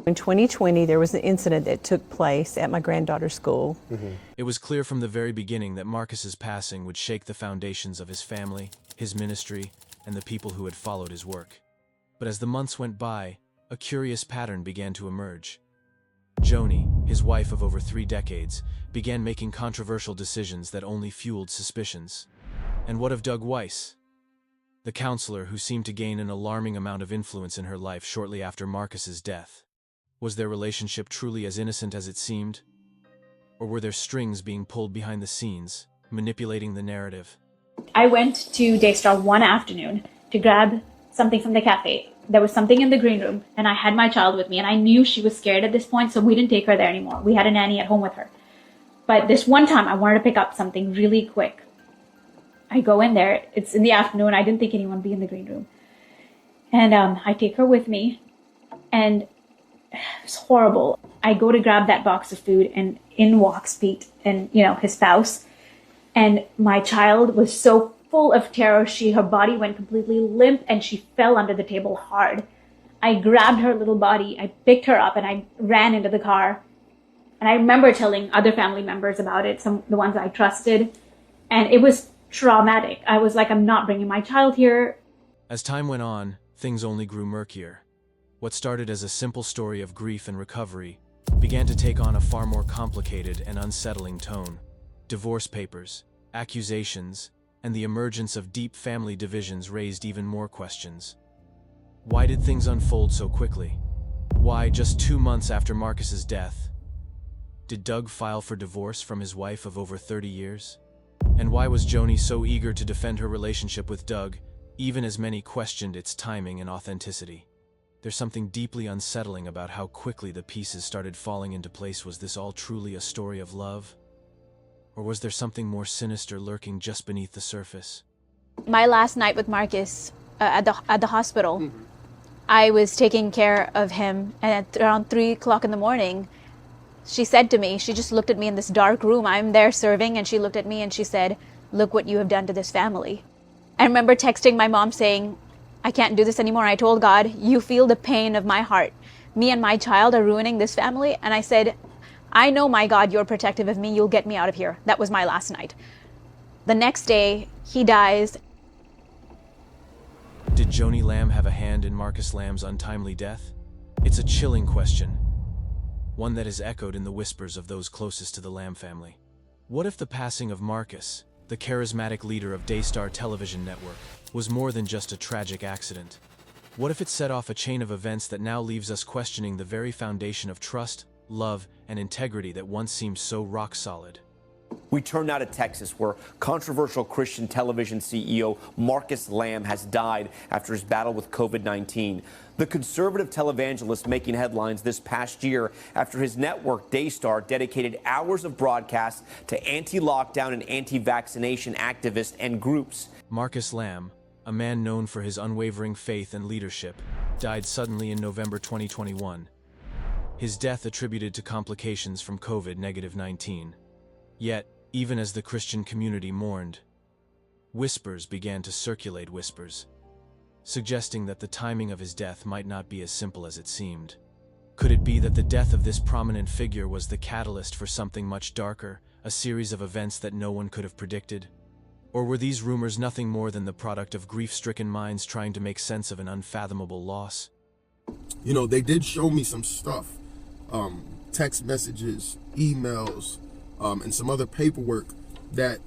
In 2020, there was an incident that took place at my granddaughter's school. It was clear from the very beginning that Marcus's passing would shake the foundations of his family, his ministry, and the people who had followed his work. But as the months went by, a curious pattern began to emerge. Joni, his wife of over 3 decades, began making controversial decisions that only fueled suspicions. And what of Doug Weiss, the counselor who seemed to gain an alarming amount of influence in her life shortly after Marcus's death? Was their relationship truly as innocent as it seemed? Or were there strings being pulled behind the scenes, manipulating the narrative? I went to Daystar one afternoon to grab something from the cafe. There was something in the green room, and I had my child with me, and I knew she was scared at this point, so we didn't take her there anymore. We had a nanny at home with her. But this one time, I wanted to pick up something really quick. I go in there. It's in the afternoon. I didn't think anyone would be in the green room. And I take her with me, and it's horrible. I go to grab that box of food, and in walks Pete and, his spouse. And my child was so full of terror, her body went completely limp, and she fell under the table hard. I grabbed her little body, I picked her up, and I ran into the car. And I remember telling other family members about it, the ones I trusted. And it was traumatic. I was like, I'm not bringing my child here. As time went on, things only grew murkier. What started as a simple story of grief and recovery began to take on a far more complicated and unsettling tone. Divorce papers, accusations, and the emergence of deep family divisions raised even more questions. Why did things unfold so quickly? Why, just 2 months after Marcus's death, did Doug file for divorce from his wife of over 30 years? And why was Joni so eager to defend her relationship with Doug, even as many questioned its timing and authenticity? There's something deeply unsettling about how quickly the pieces started falling into place. Was this all truly a story of love? Or was there something more sinister lurking just beneath the surface? My last night with Marcus at the hospital, I was taking care of him, and at around 3 o'clock in the morning, she said to me, she just looked at me in this dark room. I'm there serving, and she looked at me and she said, "Look what you have done to this family." I remember texting my mom saying, "I can't do this anymore." I told God, "You feel the pain of my heart. Me and my child are ruining this family." And I said, "I know, my God, you're protective of me. You'll get me out of here." That was my last night. The next day, he dies. Did Joni Lamb have a hand in Marcus Lamb's untimely death? It's a chilling question, one that is echoed in the whispers of those closest to the Lamb family. What if the passing of Marcus, the charismatic leader of Daystar Television Network, was more than just a tragic accident? What if it set off a chain of events that now leaves us questioning the very foundation of trust, love, and integrity that once seemed so rock solid? We turn now to Texas, where controversial Christian television CEO Marcus Lamb has died after his battle with COVID-19. The conservative televangelist making headlines this past year after his network, Daystar, dedicated hours of broadcasts to anti-lockdown and anti-vaccination activists and groups. Marcus Lamb, a man known for his unwavering faith and leadership, died suddenly in November 2021. His death attributed to complications from COVID-19. Yet, even as the Christian community mourned, whispers began to circulate, suggesting that the timing of his death might not be as simple as it seemed. Could it be that the death of this prominent figure was the catalyst for something much darker, a series of events that no one could have predicted? Or were these rumors nothing more than the product of grief-stricken minds trying to make sense of an unfathomable loss? They did show me some stuff, text messages, emails, and some other paperwork that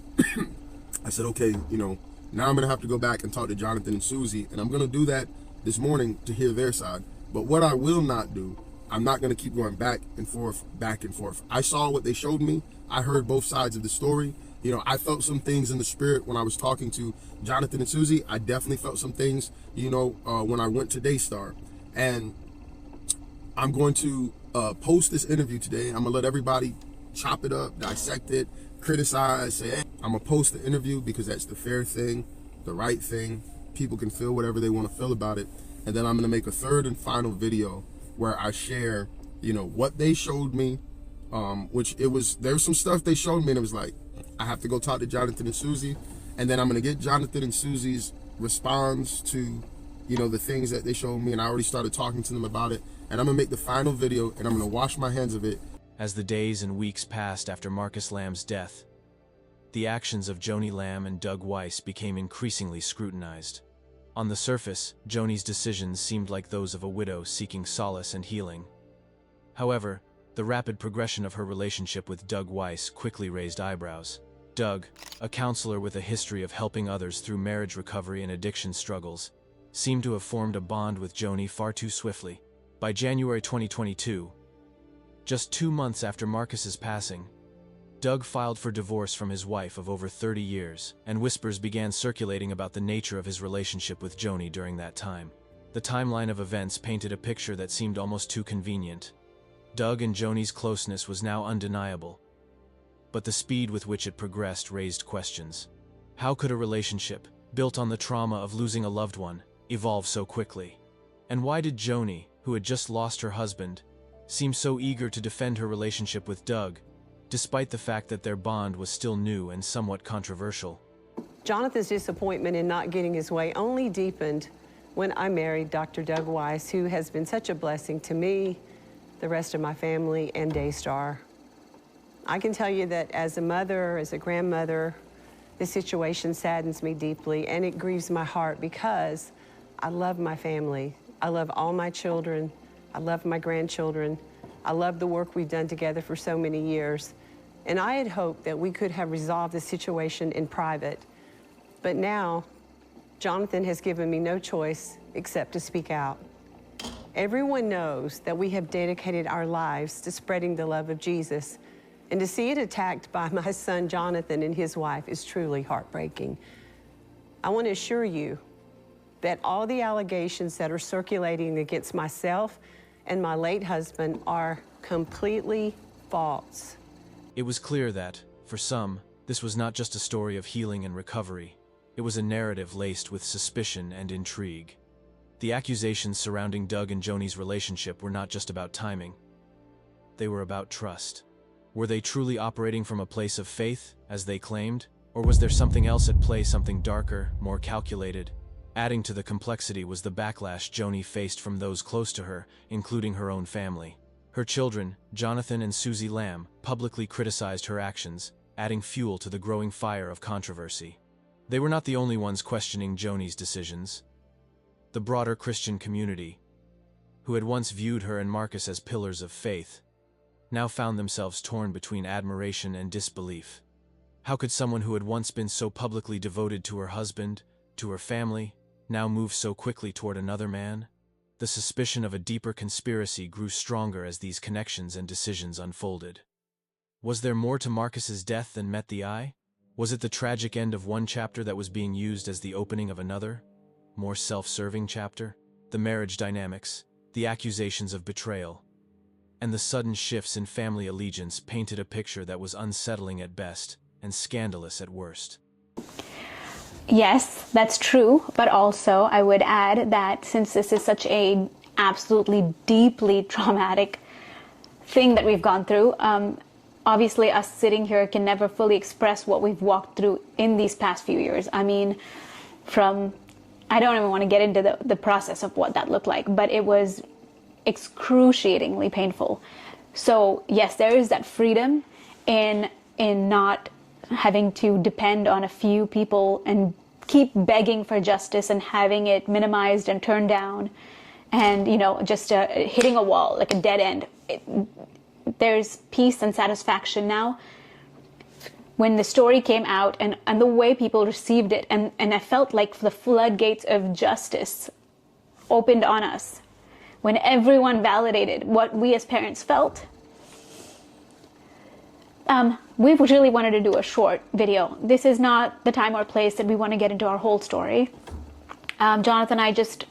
I said, okay, now I'm going to have to go back and talk to Jonathan and Susie, and I'm going to do that this morning to hear their side. But what I will not do, I'm not going to keep going back and forth. I saw what they showed me. I heard both sides of the story. I felt some things in the spirit when I was talking to Jonathan and Susie. I definitely felt some things, when I went to Daystar. And I'm going to post this interview today. I'm going to let everybody chop it up, dissect it, criticize, say, hey, I'm going to post the interview because that's the fair thing, the right thing. People can feel whatever they want to feel about it. And then I'm going to make a third and final video where I share, what they showed me, there's some stuff they showed me and it was like, I have to go talk to Jonathan and Susie. And then I'm going to get Jonathan and Susie's response to, the things that they showed me. And I already started talking to them about it. and I'm gonna make the final video, and I'm gonna wash my hands of it. As the days and weeks passed after Marcus Lamb's death, the actions of Joni Lamb and Doug Weiss became increasingly scrutinized. On the surface, Joni's decisions seemed like those of a widow seeking solace and healing. However, the rapid progression of her relationship with Doug Weiss quickly raised eyebrows. Doug, a counselor with a history of helping others through marriage recovery and addiction struggles, seemed to have formed a bond with Joni far too swiftly. By January 2022, just 2 months after Marcus's passing, Doug filed for divorce from his wife of over 30 years, and whispers began circulating about the nature of his relationship with Joni during that time. The timeline of events painted a picture that seemed almost too convenient. Doug and Joni's closeness was now undeniable, but the speed with which it progressed raised questions. How could a relationship, built on the trauma of losing a loved one, evolve so quickly? And why did Joni, who had just lost her husband, seem so eager to defend her relationship with Doug, despite the fact that their bond was still new and somewhat controversial? Jonathan's disappointment in not getting his way only deepened when I married Dr. Doug Weiss, who has been such a blessing to me, the rest of my family, and Daystar. I can tell you that as a mother, as a grandmother, this situation saddens me deeply, and it grieves my heart because I love my family. I love all my children. I love my grandchildren. I love the work we've done together for so many years. And I had hoped that we could have resolved the situation in private. But now, Jonathan has given me no choice except to speak out. Everyone knows that we have dedicated our lives to spreading the love of Jesus. And to see it attacked by my son Jonathan and his wife is truly heartbreaking. I want to assure you that all the allegations that are circulating against myself and my late husband are completely false. It was clear that, for some, this was not just a story of healing and recovery. It was a narrative laced with suspicion and intrigue. The accusations surrounding Doug and Joni's relationship were not just about timing. They were about trust. Were they truly operating from a place of faith, as they claimed? Or was there something else at play, something darker, more calculated? Adding to the complexity was the backlash Joni faced from those close to her, including her own family. Her children, Jonathan and Susie Lamb, publicly criticized her actions, adding fuel to the growing fire of controversy. They were not the only ones questioning Joni's decisions. The broader Christian community, who had once viewed her and Marcus as pillars of faith, now found themselves torn between admiration and disbelief. How could someone who had once been so publicly devoted to her husband, to her family, now move so quickly toward another man? The suspicion of a deeper conspiracy grew stronger as these connections and decisions unfolded. Was there more to Marcus's death than met the eye? Was it the tragic end of one chapter that was being used as the opening of another, more self-serving chapter? The marriage dynamics, the accusations of betrayal, and the sudden shifts in family allegiance painted a picture that was unsettling at best and scandalous at worst. Yes, that's true, but also I would add that since this is such a absolutely deeply traumatic thing that we've gone through, obviously us sitting here can never fully express what we've walked through in these past few years. I mean, I don't even want to get into the process of what that looked like, but it was excruciatingly painful. So yes, there is that freedom in not having to depend on a few people and keep begging for justice and having it minimized and turned down and, just hitting a wall, like a dead end. There's peace and satisfaction now. When the story came out and the way people received it, and I felt like the floodgates of justice opened on us, when everyone validated what we as parents felt, we really wanted to do a short video. This is not the time or place that we want to get into our whole story. Jonathan and I just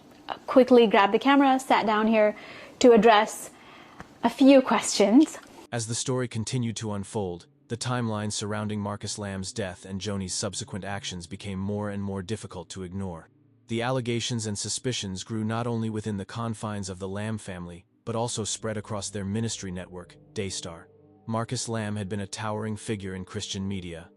quickly grabbed the camera, sat down here to address a few questions. As the story continued to unfold, the timeline surrounding Marcus Lamb's death and Joni's subsequent actions became more and more difficult to ignore. The allegations and suspicions grew not only within the confines of the Lamb family, but also spread across their ministry network, Daystar. Marcus Lamb had been a towering figure in Christian media,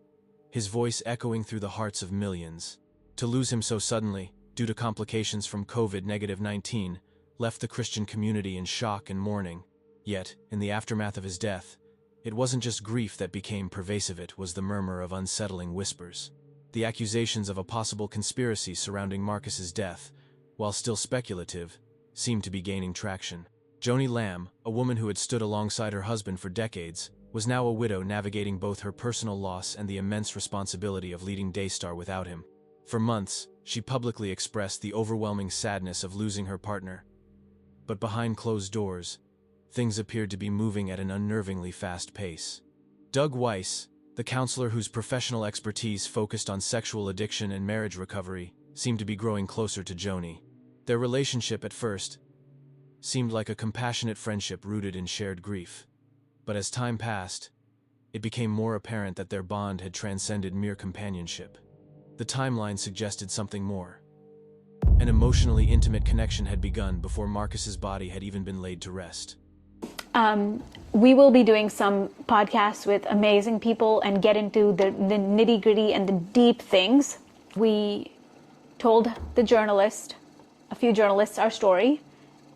his voice echoing through the hearts of millions. To lose him so suddenly, due to complications from COVID-19, left the Christian community in shock and mourning. Yet, in the aftermath of his death, it wasn't just grief that became pervasive, it was the murmur of unsettling whispers. The accusations of a possible conspiracy surrounding Marcus's death, while still speculative, seemed to be gaining traction. Joni Lamb, a woman who had stood alongside her husband for decades, was now a widow navigating both her personal loss and the immense responsibility of leading Daystar without him. For months, she publicly expressed the overwhelming sadness of losing her partner. But behind closed doors, things appeared to be moving at an unnervingly fast pace. Doug Weiss, the counselor whose professional expertise focused on sexual addiction and marriage recovery, seemed to be growing closer to Joni. Their relationship at first seemed like a compassionate friendship rooted in shared grief. But as time passed, it became more apparent that their bond had transcended mere companionship. The timeline suggested something more. An emotionally intimate connection had begun before Marcus's body had even been laid to rest. We will be doing some podcasts with amazing people and get into the nitty-gritty and the deep things. We told a few journalists, our story,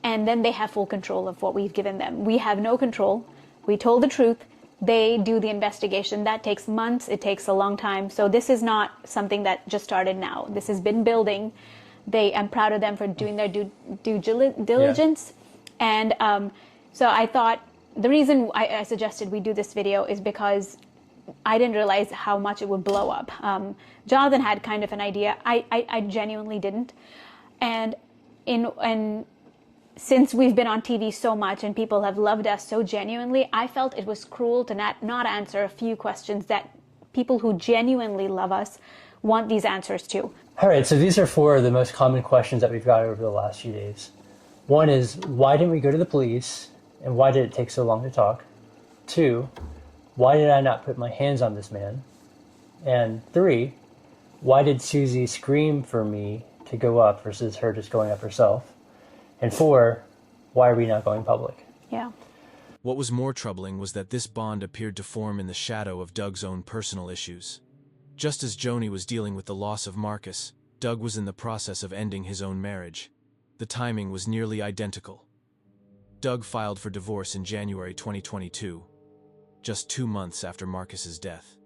and then they have full control of what we've given them. We have no control. We told the truth. They do the investigation. That takes months. It takes a long time. So this is not something that just started now. This has been building. I'm proud of them for doing their due diligence. Yeah. And so I thought the reason I suggested we do this video is because I didn't realize how much it would blow up. Jonathan had kind of an idea. I genuinely didn't. And since we've been on TV so much and people have loved us so genuinely, I felt it was cruel to not answer a few questions that people who genuinely love us want these answers to. All right, so these are four of the most common questions that we've got over the last few days. One is, why didn't we go to the police? And why did it take so long to talk? 2, why did I not put my hands on this man? And 3, why did Susie scream for me to go up versus her just going up herself? And 4, why are we not going public? Yeah. What was more troubling was that this bond appeared to form in the shadow of Doug's own personal issues. Just as Joni was dealing with the loss of Marcus, Doug was in the process of ending his own marriage. The timing was nearly identical. Doug filed for divorce in January 2022, just 2 months after Marcus's death.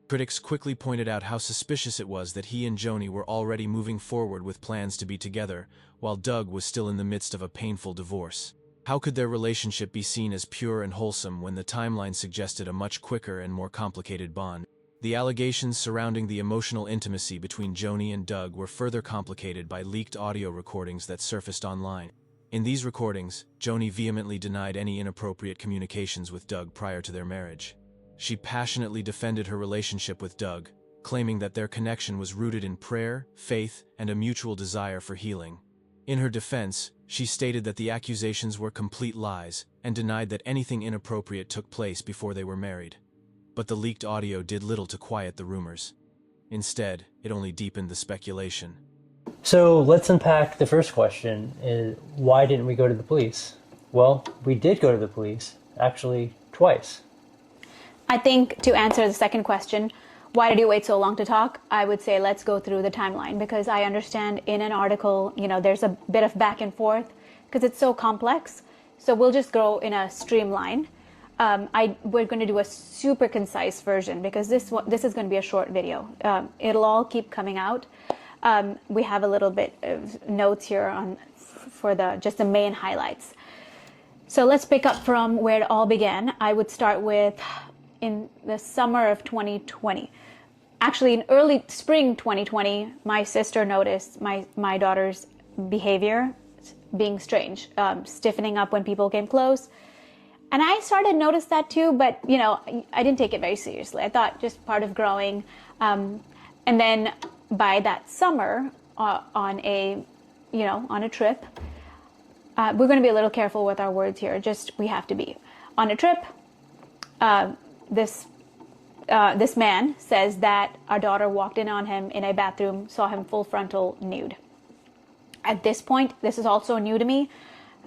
Critics quickly pointed out how suspicious it was that he and Joni were already moving forward with plans to be together, while Doug was still in the midst of a painful divorce. How could their relationship be seen as pure and wholesome when the timeline suggested a much quicker and more complicated bond? The allegations surrounding the emotional intimacy between Joni and Doug were further complicated by leaked audio recordings that surfaced online. In these recordings, Joni vehemently denied any inappropriate communications with Doug prior to their marriage. She passionately defended her relationship with Doug, claiming that their connection was rooted in prayer, faith, and a mutual desire for healing. In her defense, she stated that the accusations were complete lies and denied that anything inappropriate took place before they were married. But the leaked audio did little to quiet the rumors. Instead, it only deepened the speculation. So let's unpack the first question, is why didn't we go to the police? Well, we did go to the police, actually twice. I think to answer the second question, why did you wait so long to talk? I would say let's go through the timeline, because I understand in an article, there's a bit of back and forth because it's so complex. So we'll just go in a streamline. We're going to do a super concise version because this is going to be a short video. It'll all keep coming out. We have a little bit of notes here for just the main highlights. So let's pick up from where it all began. I would start with in the summer of 2020. Actually, in early spring 2020, my sister noticed my daughter's behavior being strange, stiffening up when people came close. And I started to notice that too, but I didn't take it very seriously. I thought just part of growing. And then by that summer, on a trip, we're going to be a little careful with our words here. We have to be. On a trip, this man says that our daughter walked in on him in a bathroom, saw him full frontal nude. At this point, this is also new to me.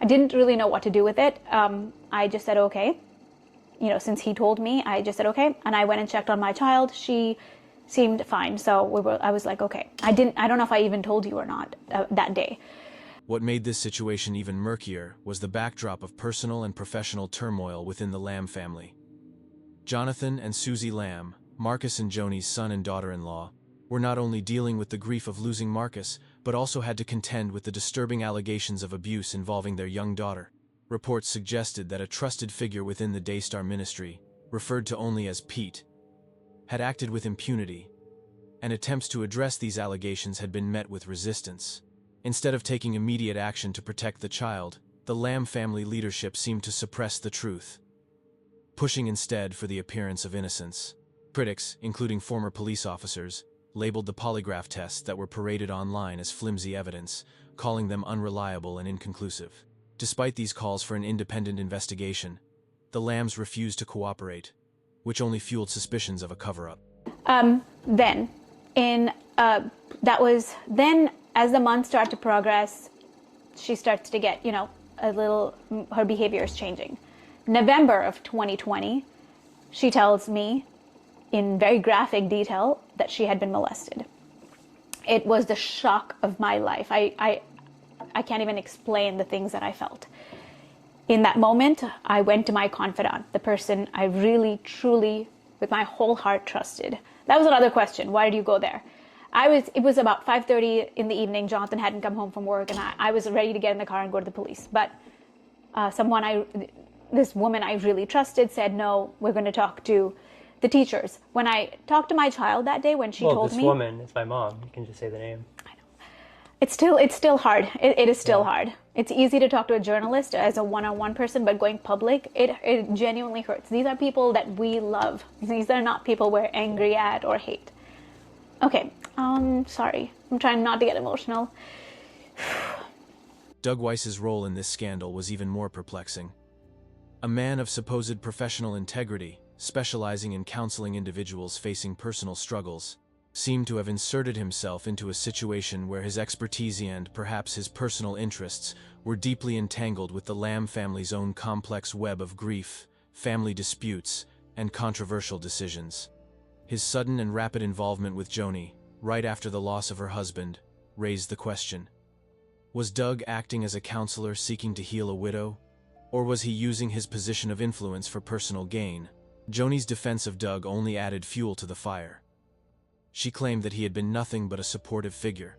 I didn't really know what to do with it. I just said, okay. Since he told me, I just said, okay. And I went and checked on my child. She seemed fine. So I was like, okay. I don't know if I even told you or not that day. What made this situation even murkier was the backdrop of personal and professional turmoil within the Lamb family. Jonathan and Susie Lamb, Marcus and Joni's son and daughter-in-law, were not only dealing with the grief of losing Marcus, but also had to contend with the disturbing allegations of abuse involving their young daughter. Reports suggested that a trusted figure within the Daystar ministry, referred to only as Pete, had acted with impunity, and attempts to address these allegations had been met with resistance. Instead of taking immediate action to protect the child, the Lamb family leadership seemed to suppress the truth, pushing instead for the appearance of innocence. Critics, including former police officers, labeled the polygraph tests that were paraded online as flimsy evidence, calling them unreliable and inconclusive. Despite these calls for an independent investigation, the Lambs refused to cooperate, which only fueled suspicions of a cover-up. Then as the months start to progress, she starts to get, her behavior is changing. November of 2020, she tells me in very graphic detail that she had been molested. It was the shock of my life. I can't even explain the things that I felt. In that moment, I went to my confidant, the person I really, truly, with my whole heart trusted. That was another question. Why did you go there? It was about 5:30 in the evening. Jonathan hadn't come home from work, and I was ready to get in the car and go to the police. But this woman I really trusted said, no, we're going to talk to the teachers. When I talked to my child that day, when she told me... Well, this woman is my mom. You can just say the name. I know. It's still hard. It is still hard. It's easy to talk to a journalist as a one-on-one person, but going public, it genuinely hurts. These are people that we love. These are not people we're angry at or hate. Okay, sorry. I'm trying not to get emotional. Doug Weiss's role in this scandal was even more perplexing. A man of supposed professional integrity, specializing in counseling individuals facing personal struggles, seemed to have inserted himself into a situation where his expertise and perhaps his personal interests were deeply entangled with the Lamb family's own complex web of grief, family disputes, and controversial decisions. His sudden and rapid involvement with Joni, right after the loss of her husband, raised the question. Was Doug acting as a counselor seeking to heal a widow? Or was he using his position of influence for personal gain? Joni's defense of Doug only added fuel to the fire. She claimed that he had been nothing but a supportive figure,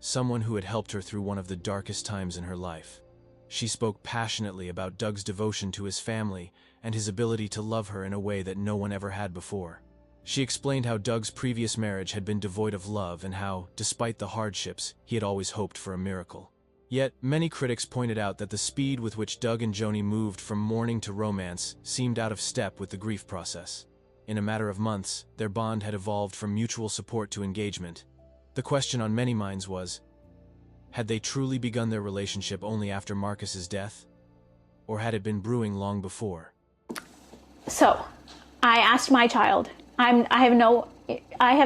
someone who had helped her through one of the darkest times in her life. She spoke passionately about Doug's devotion to his family and his ability to love her in a way that no one ever had before. She explained how Doug's previous marriage had been devoid of love and how, despite the hardships, he had always hoped for a miracle. Yet, many critics pointed out that the speed with which Doug and Joni moved from mourning to romance seemed out of step with the grief process. In a matter of months, their bond had evolved from mutual support to engagement. The question on many minds was, had they truly begun their relationship only after Marcus's death? Or had it been brewing long before? So, I asked my child. I have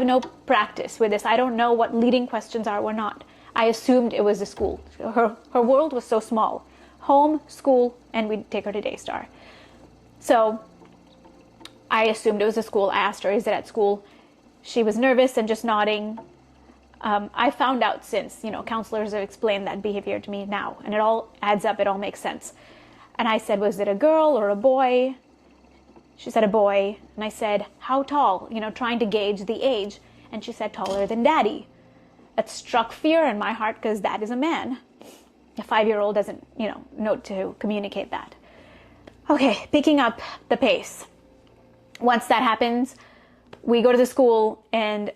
no practice with this. I don't know what leading questions are or not. I assumed it was the school. Her world was so small. Home, school, and we'd take her to Daystar. So I assumed it was a school. I asked her, is it at school? She was nervous and just nodding. I found out since, counselors have explained that behavior to me now, and it all adds up, it all makes sense. And I said, was it a girl or a boy? She said, a boy. And I said, how tall? Trying to gauge the age. And she said, taller than Daddy. That struck fear in my heart because that is a man. A 5-year-old doesn't, know to communicate that. Okay, picking up the pace. Once that happens, we go to the school and,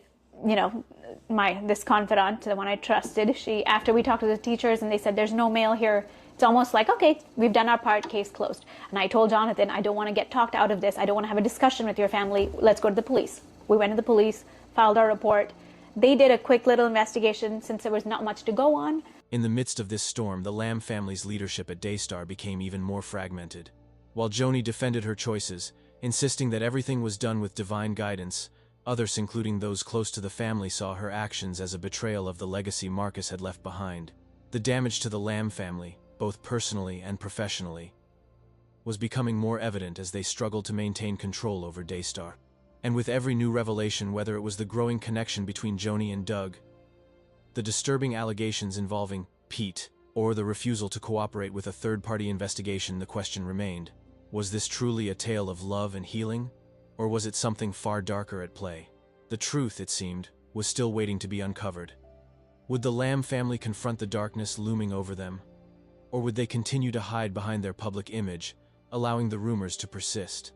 this confidant, the one I trusted, after we talked to the teachers and they said, there's no mail here, it's almost like, okay, we've done our part, case closed. And I told Jonathan, I don't want to get talked out of this. I don't want to have a discussion with your family. Let's go to the police. We went to the police, filed our report. They did a quick little investigation since there was not much to go on. In the midst of this storm, the Lamb family's leadership at Daystar became even more fragmented. While Joni defended her choices, insisting that everything was done with divine guidance, others, including those close to the family, saw her actions as a betrayal of the legacy Marcus had left behind. The damage to the Lamb family, both personally and professionally, was becoming more evident as they struggled to maintain control over Daystar. And with every new revelation, whether it was the growing connection between Joni and Doug, the disturbing allegations involving Pete, or the refusal to cooperate with a third-party investigation, the question remained, was this truly a tale of love and healing, or was it something far darker at play? The truth, it seemed, was still waiting to be uncovered. Would the Lamb family confront the darkness looming over them? Or would they continue to hide behind their public image, allowing the rumors to persist?